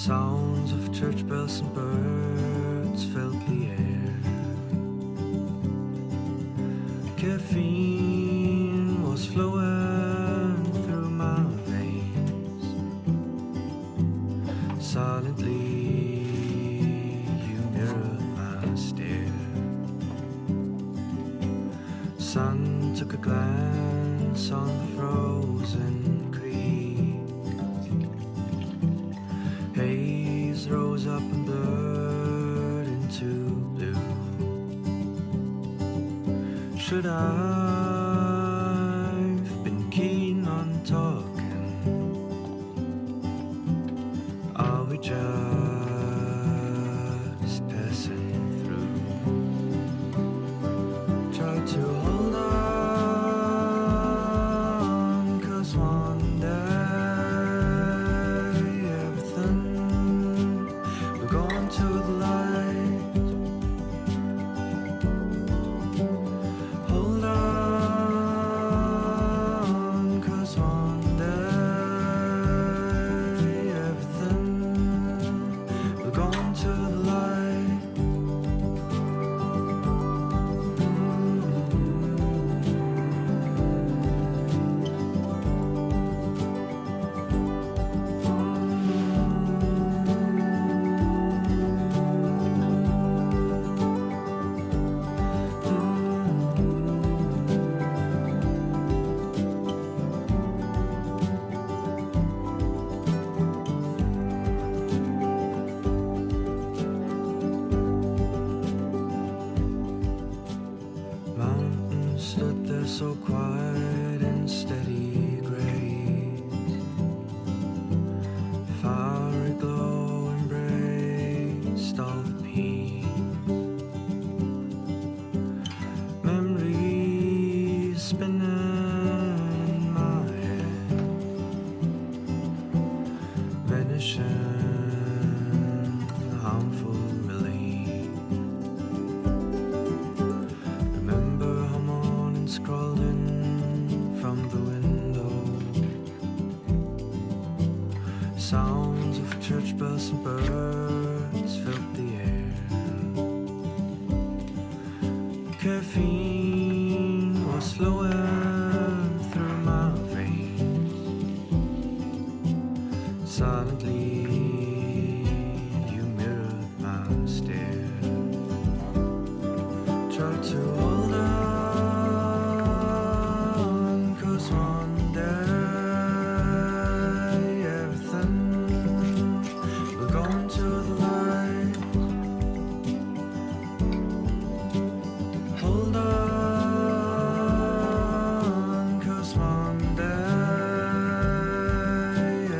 Sounds of church bells and birds filled the air. Caffeine was flowing through my veins. Silently you mirrored my stare. Sun took a glance on the frozen creek. Haze rose up and blurred into blue. Should I've been keen on talking? Are we just passing through? Try to hold on, 'cause one day everything will go into the light. Hold on, 'cause one day everything will go into the light. Mountains stood there so quiet and steady grace. Fiery glow embraced all the peace. Memories spinning in my head, vanishing harmful relief. Remember how mornings crawled in from the window. Sounds of church bells and birds filled the air. Caffeine was flowing through my veins. Silently you mirrored my stare. Try to hold on, 'cause one day everything will go into the light. Hold on, 'cause one day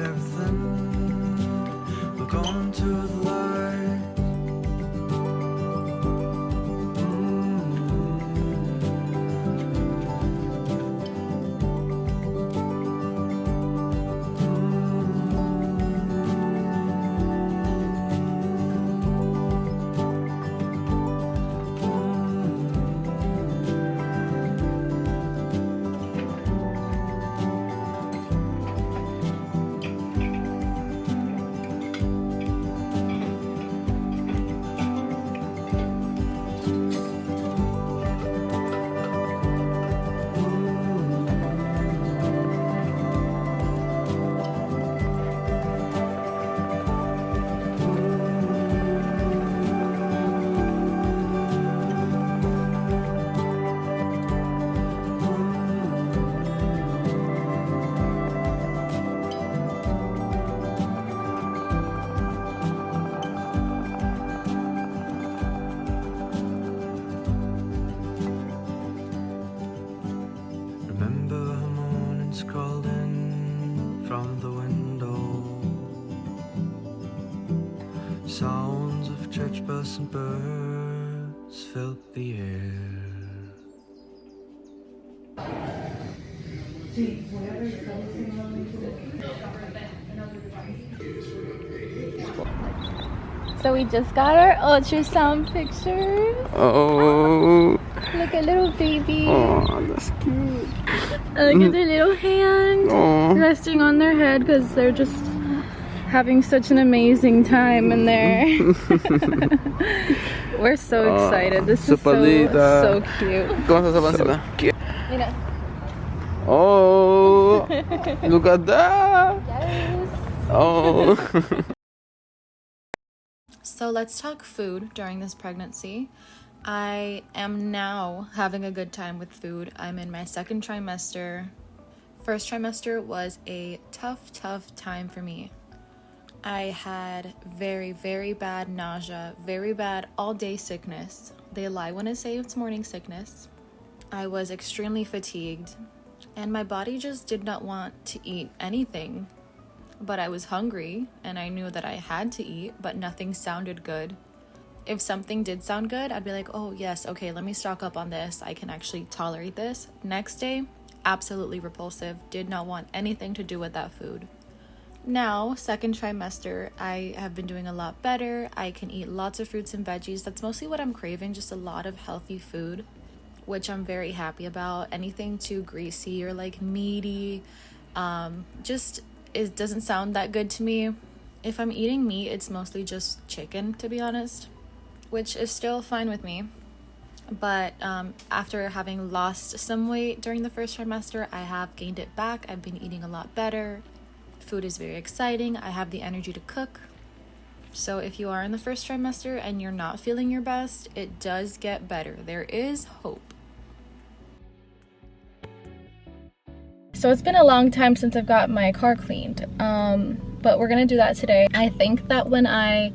everything will go into the light. Remember how mornings crawled in from the window. Sounds of church bells and birds filled the air. So we just got our ultrasound pictures. Oh. Look at little baby. Oh, that's cute. Look at their little hand Oh. resting on their head because they're just having such an amazing time in there. We're so excited. This is so cute. ¿Cómo está pancita? Mira. Oh, look at that. Yes. Oh. So let's talk food during this pregnancy. I am now having a good time with food. I'm in my second trimester. First trimester was a tough time for me. I had very bad nausea, very bad all-day sickness. They lie when I say it's morning sickness. I was extremely fatigued, and my body just did not want to eat anything. But I was hungry, and I knew that I had to eat, but nothing sounded good. If something did sound good, I'd be like, oh yes, okay, let me stock up on this. I can actually tolerate this. Next day, absolutely repulsive. Did not want anything to do with that food. Now, second trimester, I have been doing a lot better. I can eat lots of fruits and veggies. That's mostly what I'm craving, just a lot of healthy food, which I'm very happy about. Anything too greasy or like meaty, it doesn't sound that good to me. If I'm eating meat, it's mostly just chicken, to be honest, which is still fine with me. But after having lost some weight during the first trimester, I have gained it back. I've been eating a lot better. Food is very exciting. I have the energy to cook. So if you are in the first trimester and you're not feeling your best, it does get better. There is hope. So it's been a long time since I've got my car cleaned, but we're gonna do that today. I think that when I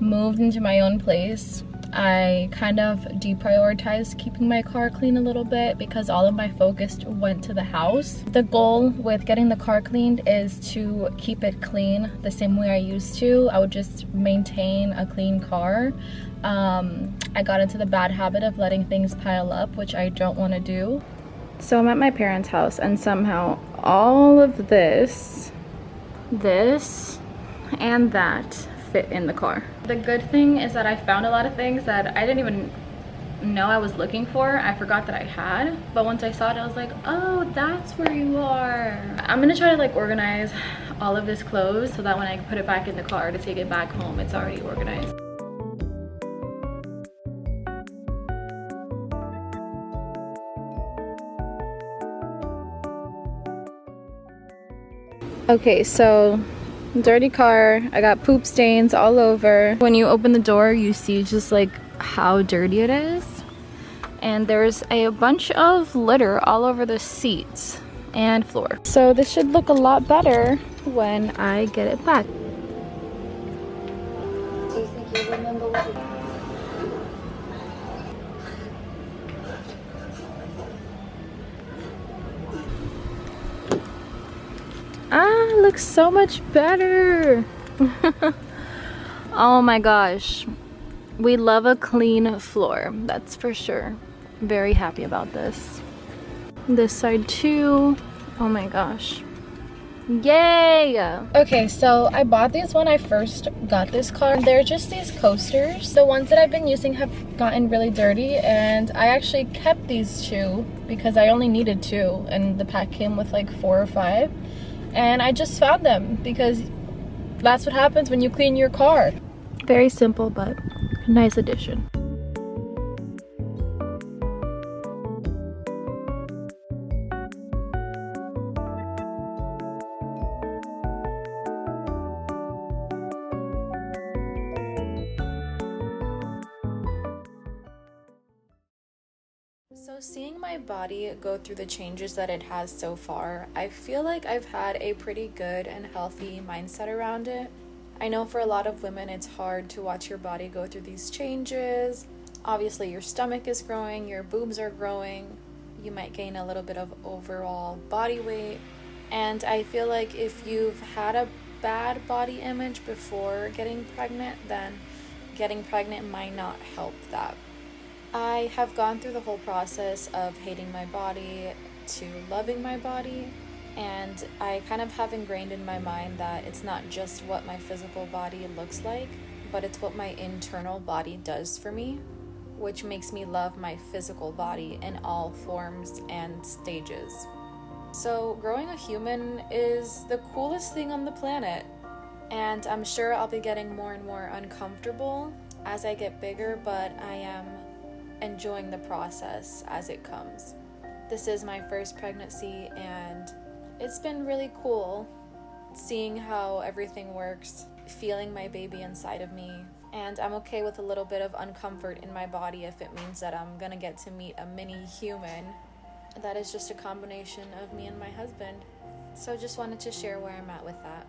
moved into my own place, I kind of deprioritized keeping my car clean a little bit because all of my focus went to the house. The goal with getting the car cleaned is to keep it clean the same way I used to. I would just maintain a clean car. I got into the bad habit of letting things pile up, which I don't want to do. So I'm at my parents' house, and somehow all of this, and that fit in the car. The good thing is that I found a lot of things that I didn't even know I was looking for. I forgot that I had, but once I saw it, I was like, oh, that's where you are. I'm gonna try to like organize all of this clothes so that when I put it back in the car to take it back home, it's already organized. Okay, so dirty car. I got poop stains all over. When you open the door, you see just like how dirty it is. And there's a bunch of litter all over the seats and floor. So this should look a lot better when I get it back. Do you think you remember what it Looks so much better. Oh my gosh, we love a clean floor, that's for sure. Very happy about this. This side too. Oh my gosh, yay. Okay, so I bought these when I first got this car. They're just these coasters. The ones that I've been using have gotten really dirty, and I actually kept these two because I only needed two, and the pack came with like 4 or 5. And I just found them because that's what happens when you clean your car. Very simple, but a nice addition. So seeing my body go through the changes that it has so far, I feel like I've had a pretty good and healthy mindset around it. I know for a lot of women it's hard to watch your body go through these changes. Obviously your stomach is growing, your boobs are growing, you might gain a little bit of overall body weight. And I feel like if you've had a bad body image before getting pregnant, then getting pregnant might not help that. I have gone through the whole process of hating my body to loving my body, and I kind of have ingrained in my mind that it's not just what my physical body looks like, but it's what my internal body does for me, which makes me love my physical body in all forms and stages. So growing a human is the coolest thing on the planet. and I'm sure I'll be getting more and more uncomfortable as I get bigger, but I am enjoying the process as it comes. This is my first pregnancy, and it's been really cool seeing how everything works, feeling my baby inside of me, and I'm okay with a little bit of uncomfort in my body if it means that I'm gonna get to meet a mini human that is just a combination of me and my husband. So just wanted to share where I'm at with that.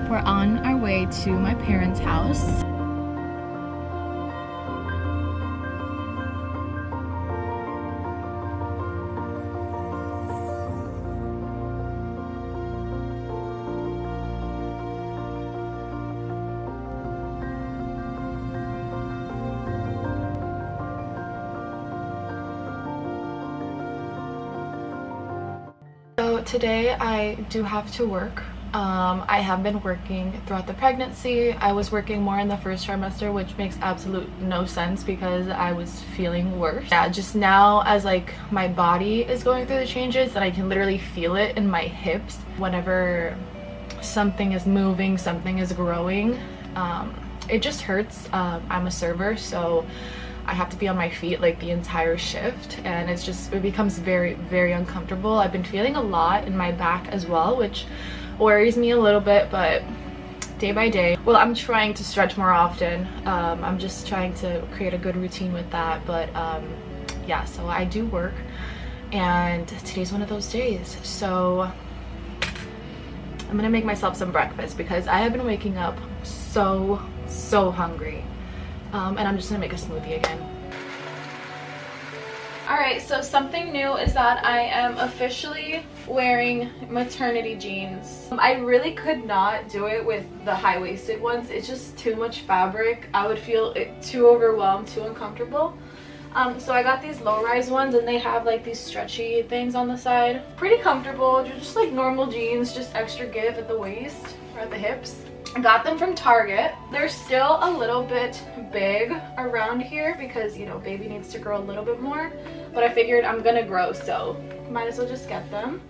We're on our way to my parents' house. So today I do have to work. I have been working throughout the pregnancy. I was working more in the first trimester, which makes absolute no sense because I was feeling worse. Yeah, just now as like my body is going through the changes, that I can literally feel it in my hips. Whenever something is moving, something is growing, it just hurts. I'm a server, so I have to be on my feet like the entire shift, and it becomes very, very uncomfortable. I've been feeling a lot in my back as well, which worries me a little bit, but day by day. Well, I'm trying to stretch more often. I'm just trying to create a good routine with that, but yeah, so I do work, and today's one of those days. So I'm gonna make myself some breakfast because I have been waking up so hungry, and I'm just gonna make a smoothie again. Alright, so something new is that I am officially wearing maternity jeans. I really could not do it with the high-waisted ones. It's just too much fabric. I would feel it too overwhelmed, too uncomfortable. So I got these low-rise ones, and they have like these stretchy things on the side. Pretty comfortable, just like normal jeans, just extra give at the waist or at the hips. I got them from Target. They're still a little bit big around here because, you know, baby needs to grow a little bit more, but I figured I'm gonna grow, so might as well just get them.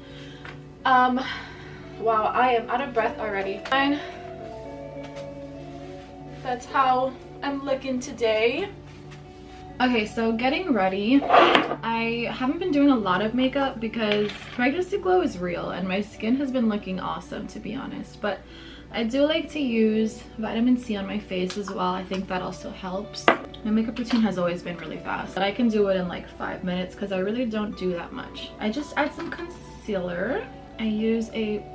Wow, I am out of breath already. Fine. That's how I'm looking today. Okay, so getting ready. I haven't been doing a lot of makeup because pregnancy glow is real and my skin has been looking awesome, to be honest, but I do like to use vitamin C on my face as well. I think that also helps. My makeup routine has always been really fast, but I can do it in like 5 minutes because I really don't do that much. I just add some concealer. I use a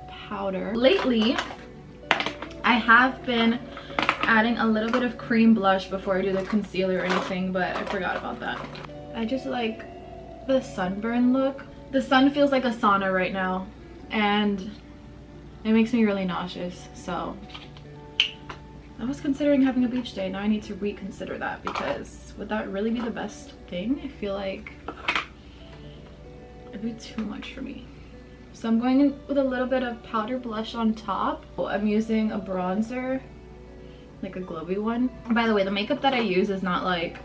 powder. Lately, I have been adding a little bit of cream blush before I do the concealer or anything, but I forgot about that. I just like the sunburn look. The sun feels like a sauna right now, and it makes me really nauseous, so I was considering having a beach day. Now I need to reconsider that because would that really be the best thing? I feel like it'd be too much for me. So I'm going in with a little bit of powder blush on top. I'm using a bronzer, like a glowy one. By the way, the makeup that I use is not like,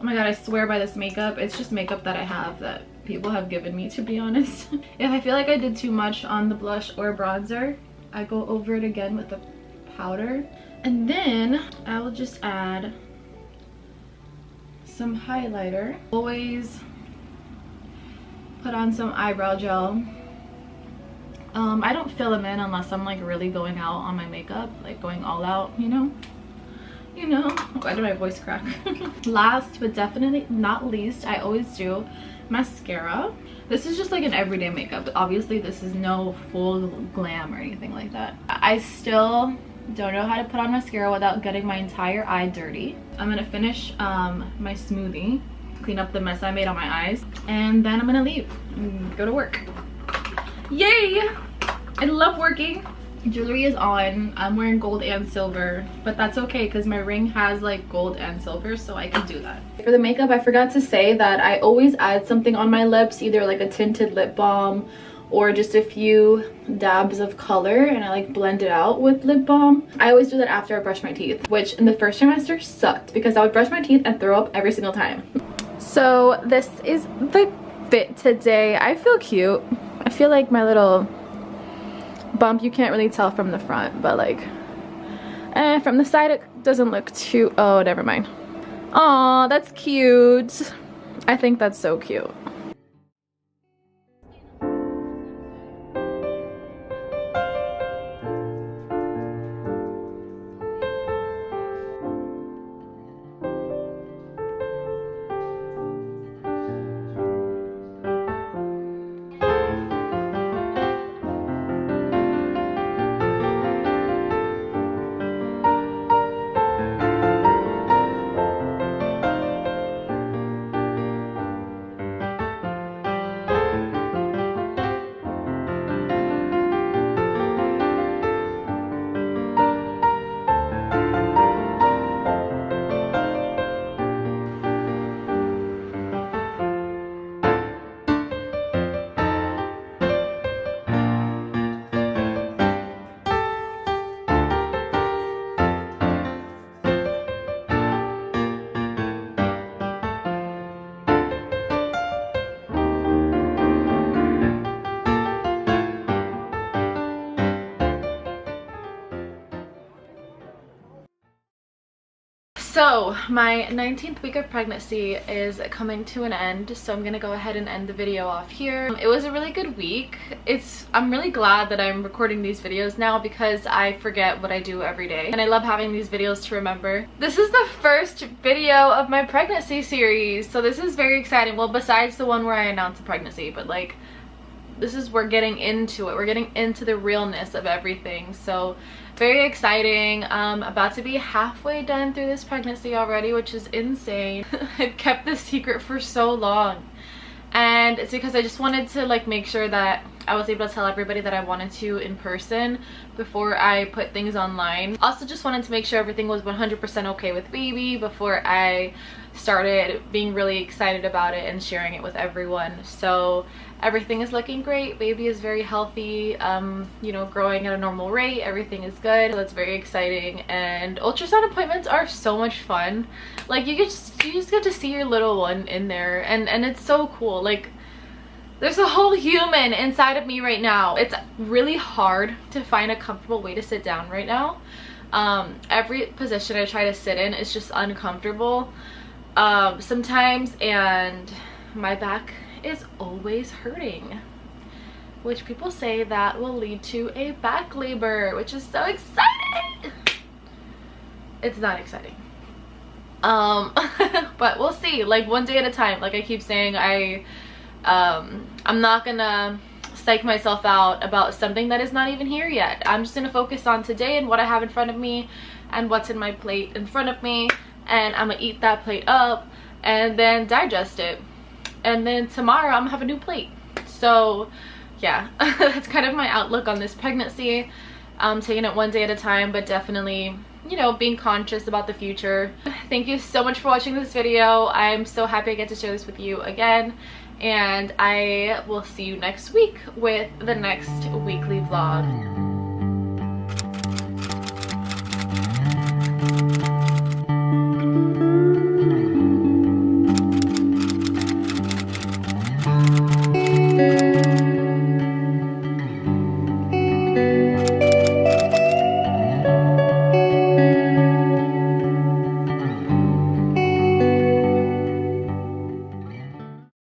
oh my god, I swear by this makeup. It's just makeup that I have that people have given me, to be honest. If I feel like I did too much on the blush or bronzer, I go over it again with the powder, and then I will just add some highlighter. Always put on some eyebrow gel. I don't fill them in unless I'm like really going out on my makeup, like going all out, you know. Why did my voice crack? Last but definitely not least, I always do mascara. This is just like an everyday makeup. Obviously this is no full glam or anything like that. I still Don't know how to put on mascara without getting my entire eye dirty. I'm gonna finish my smoothie, clean up the mess I made on my eyes, and then I'm gonna leave and go to work. Yay! I love working. Jewelry is on. I'm wearing gold and silver, but that's okay because my ring has like gold and silver, so I can do that. For the makeup, I forgot to say that I always add something on my lips, either like a tinted lip balm or just a few dabs of color, and I like blend it out with lip balm. I always do that after I brush my teeth, which in the first trimester sucked because I would brush my teeth and throw up every single time. So this is the fit today. I feel cute. I feel like my little bump, you can't really tell from the front, but like from the side it doesn't look too, oh never mind. Aw, that's cute. I think that's so cute. So my 19th week of pregnancy is coming to an end, so I'm gonna go ahead and end the video off here. It was a really good week. I'm really glad that I'm recording these videos now because I forget what I do every day, and I love having these videos to remember. This is the first video of my pregnancy series, so this is very exciting. Well, besides the one where I announced the pregnancy, but like we're getting into it. We're getting into the realness of everything, so very exciting. About to be halfway done through this pregnancy already, which is insane. I've kept this secret for so long, and it's because I just wanted to like make sure that I was able to tell everybody that I wanted to in person before I put things online. Also just wanted to make sure everything was 100% okay with baby before I started being really excited about it and sharing it with everyone. So everything is looking great. Baby is very healthy, you know, growing at a normal rate. Everything is good, so that's very exciting. And ultrasound appointments are so much fun. Like you just get to see your little one in there, and it's so cool. Like there's a whole human inside of me right now. It's really hard to find a comfortable way to sit down right now. Every position I try to sit in is just uncomfortable sometimes, and my back is always hurting, which people say that will lead to a back labor, which is so exciting. It's not exciting, but we'll see, like one day at a time. Like I keep saying, I'm not gonna psych myself out about something that is not even here yet. I'm just gonna focus on today and what I have in front of me and what's in my plate in front of me, and I'm gonna eat that plate up and then digest it, and then tomorrow I'm gonna have a new plate. So yeah, that's kind of my outlook on this pregnancy. I'm taking it one day at a time, but definitely, you know, being conscious about the future. Thank you so much for watching this video. I'm so happy I get to share this with you again, and I will see you next week with the next weekly vlog.